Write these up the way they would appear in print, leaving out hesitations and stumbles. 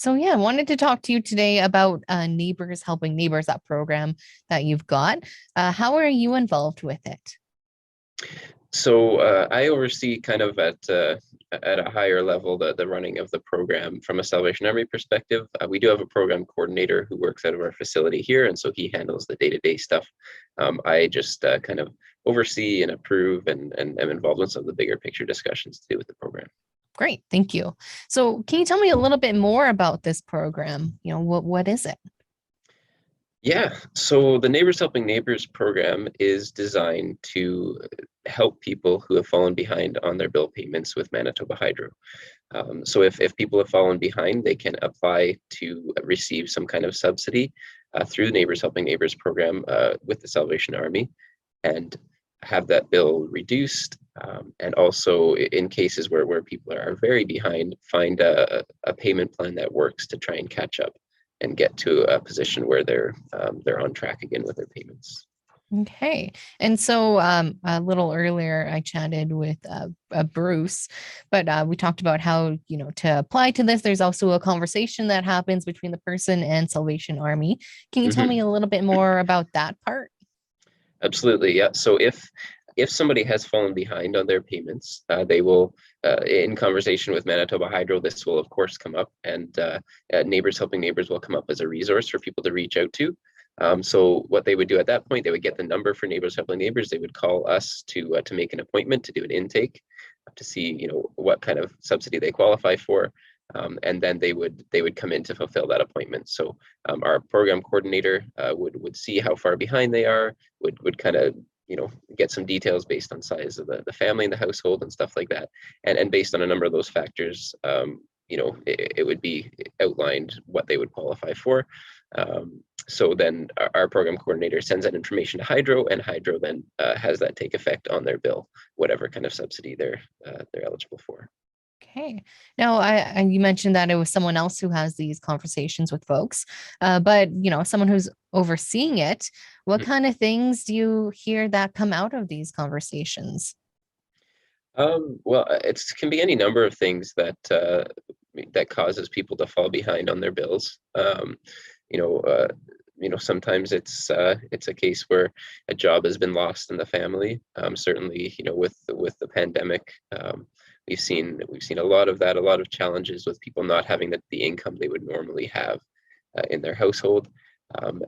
So yeah, I wanted to talk to you today about Neighbors Helping Neighbors, that program that you've got. How are you involved with it? I oversee kind of at a higher level the running of the program from a Salvation Army perspective. We do have a program coordinator who works out of our facility here, and so he handles the day-to-day stuff. I just kind of oversee and approve and am involved in some of the bigger picture discussions to do with the program. Great, thank you. So can you tell me a little bit more about this program? What is it? Yeah, so the Neighbors Helping Neighbors program is designed to help people who have fallen behind on their bill payments with Manitoba Hydro. So if people have fallen behind, they can apply to receive some kind of subsidy through the Neighbors Helping Neighbors program with the Salvation Army and have that bill reduced. And also in cases where people are very behind, find a payment plan that works to try and catch up and get to a position where they're on track again with their payments. Okay. And so a little earlier, I chatted with Bruce, but we talked about how, to apply to this, there's also a conversation that happens between the person and Salvation Army. Can you tell me Mhm. a little bit more about that part? Absolutely, yeah. So if somebody has fallen behind on their payments, they will, in conversation with Manitoba Hydro, this will of course come up, and Neighbors Helping Neighbors will come up as a resource for people to reach out to. So what they would do at that point, they would get the number for Neighbors Helping Neighbors. They would call us to make an appointment to do an intake to see what kind of subsidy they qualify for. And then they would come in to fulfill that appointment. So our program coordinator would see how far behind they are, would kind of get some details based on size of the family and the household and stuff like that, and based on a number of those factors, it would be outlined what they would qualify for. So then our program coordinator sends that information to Hydro, and Hydro then has that take effect on their bill, whatever kind of subsidy they're eligible for. Okay. Now, you mentioned that it was someone else who has these conversations with folks, but someone who's overseeing it. What kind of things do you hear that come out of these conversations? Well, it can be any number of things that causes people to fall behind on their bills. You know, uh, Sometimes it's a case where a job has been lost in the family. Certainly, with the pandemic, we've seen a lot of that, a lot of challenges with people not having the income they would normally have in their household.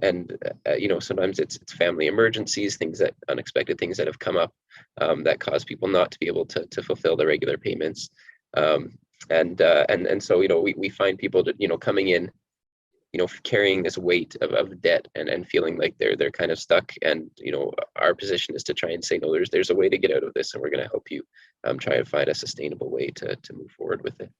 And sometimes it's family emergencies, unexpected things that have come up that cause people not to be able to fulfill their regular payments. And so we find people coming in carrying this weight of debt and feeling like they're kind of stuck, and our position is to try and say, no, there's a way to get out of this, and we're going to help you try and find a sustainable way to move forward with it.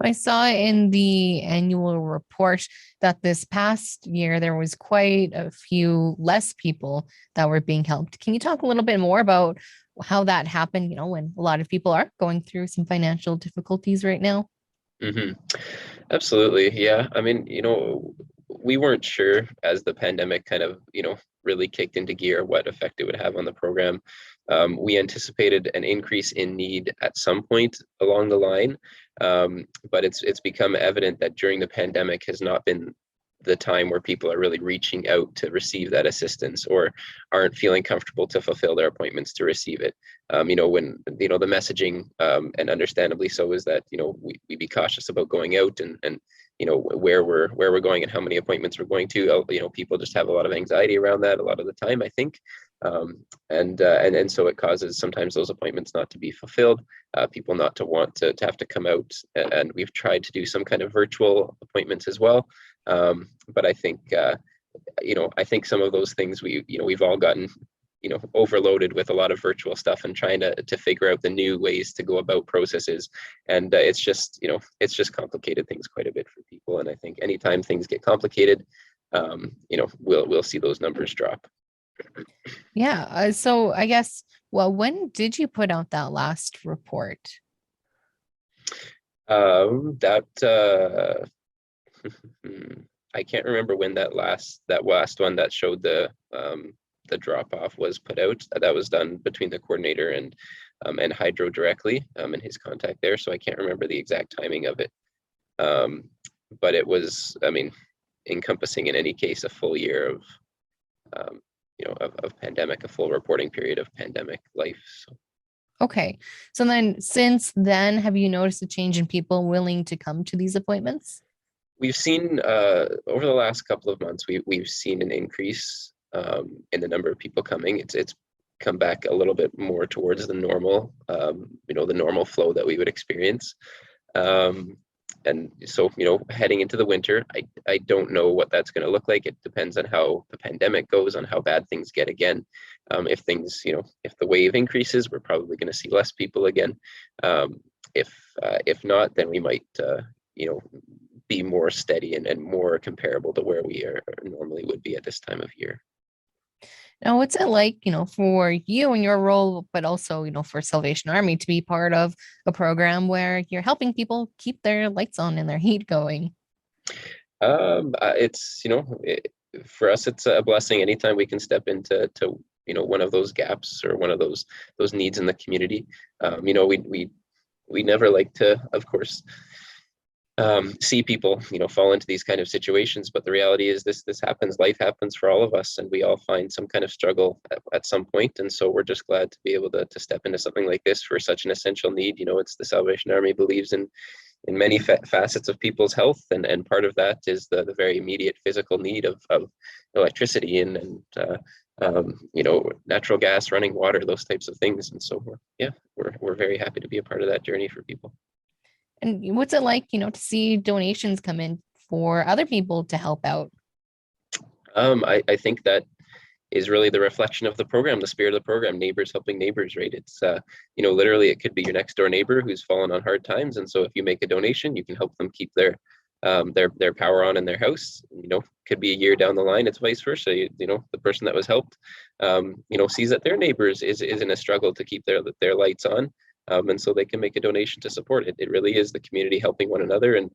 I saw in the annual report that this past year there was quite a few less people that were being helped. Can you talk a little bit more about how that happened, when a lot of people are going through some financial difficulties right now? Hmm. Absolutely. Yeah. I mean, we weren't sure as the pandemic kind of, really kicked into gear what effect it would have on the program. We anticipated an increase in need at some point along the line, but it's become evident that during the pandemic has not been the time where people are really reaching out to receive that assistance or aren't feeling comfortable to fulfill their appointments to receive it. When the messaging, and understandably so, is that we be cautious about going out and where we're going and how many appointments we're going to. People just have a lot of anxiety around that a lot of the time, I think. And so it causes sometimes those appointments not to be fulfilled, people not to want to have to come out. And we've tried to do some kind of virtual appointments as well. But I think some of those things we've all gotten overloaded with a lot of virtual stuff and trying to figure out the new ways to go about processes, and it's just complicated things quite a bit for people. And I think anytime things get complicated, we'll see those numbers drop. Yeah. So I guess, well, when did you put out that last report? That I can't remember when that last one that showed the drop off was put out. That was done between the coordinator and Hydro directly, and his contact there. So I can't remember the exact timing of it. Um, but it was, I mean, encompassing in any case a full year of of pandemic, a full reporting period of pandemic life. So Okay. So then since then, have you noticed a change in people willing to come to these appointments? we've seen over the last couple of months, we've seen an increase in the number of people coming. It's come back a little bit more towards the normal, the normal flow that we would experience. And so, heading into the winter, I don't know what that's going to look like. It depends on how the pandemic goes, on how bad things get again. If things, if the wave increases, we're probably going to see less people again. If not, then we might, be more steady and more comparable to where we are normally would be at this time of year. Now, what's it like, for you and your role, but also, for Salvation Army to be part of a program where you're helping people keep their lights on and their heat going? It's, for us, it's a blessing anytime we can step into one of those gaps or one of those needs in the community. We never like to, of course, see people fall into these kind of situations, but the reality is this happens. Life happens for all of us, and we all find some kind of struggle at some point. And so we're just glad to be able to step into something like this for such an essential need. It's the Salvation Army believes in many facets of people's health, and part of that is the very immediate physical need of electricity and natural gas, running water, those types of things. And so we're very happy to be a part of that journey for people. And what's it like, to see donations come in for other people to help out? I think that is really the reflection of the program, the spirit of the program, neighbors helping neighbors, right? It's, literally it could be your next door neighbor who's fallen on hard times. And so if you make a donation, you can help them keep their power on in their house. Could be a year down the line, it's vice versa. The person that was helped, sees that their neighbors is in a struggle to keep their lights on. And so they can make a donation to support it. It really is the community helping one another, and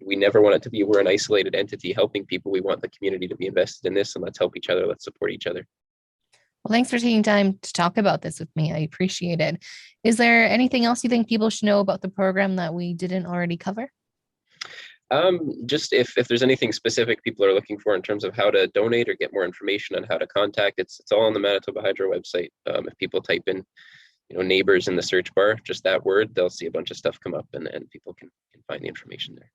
we never want it to be we're an isolated entity helping people. We want the community to be invested in this, and let's help each other. Let's support each other. Well, thanks for taking time to talk about this with me. I appreciate it. Is there anything else you think people should know about the program that we didn't already cover? Just if there's anything specific people are looking for in terms of how to donate or get more information on how to contact, it's all on the Manitoba Hydro website. If people type in neighbors in the search bar, just that word, they'll see a bunch of stuff come up, and people can find the information there.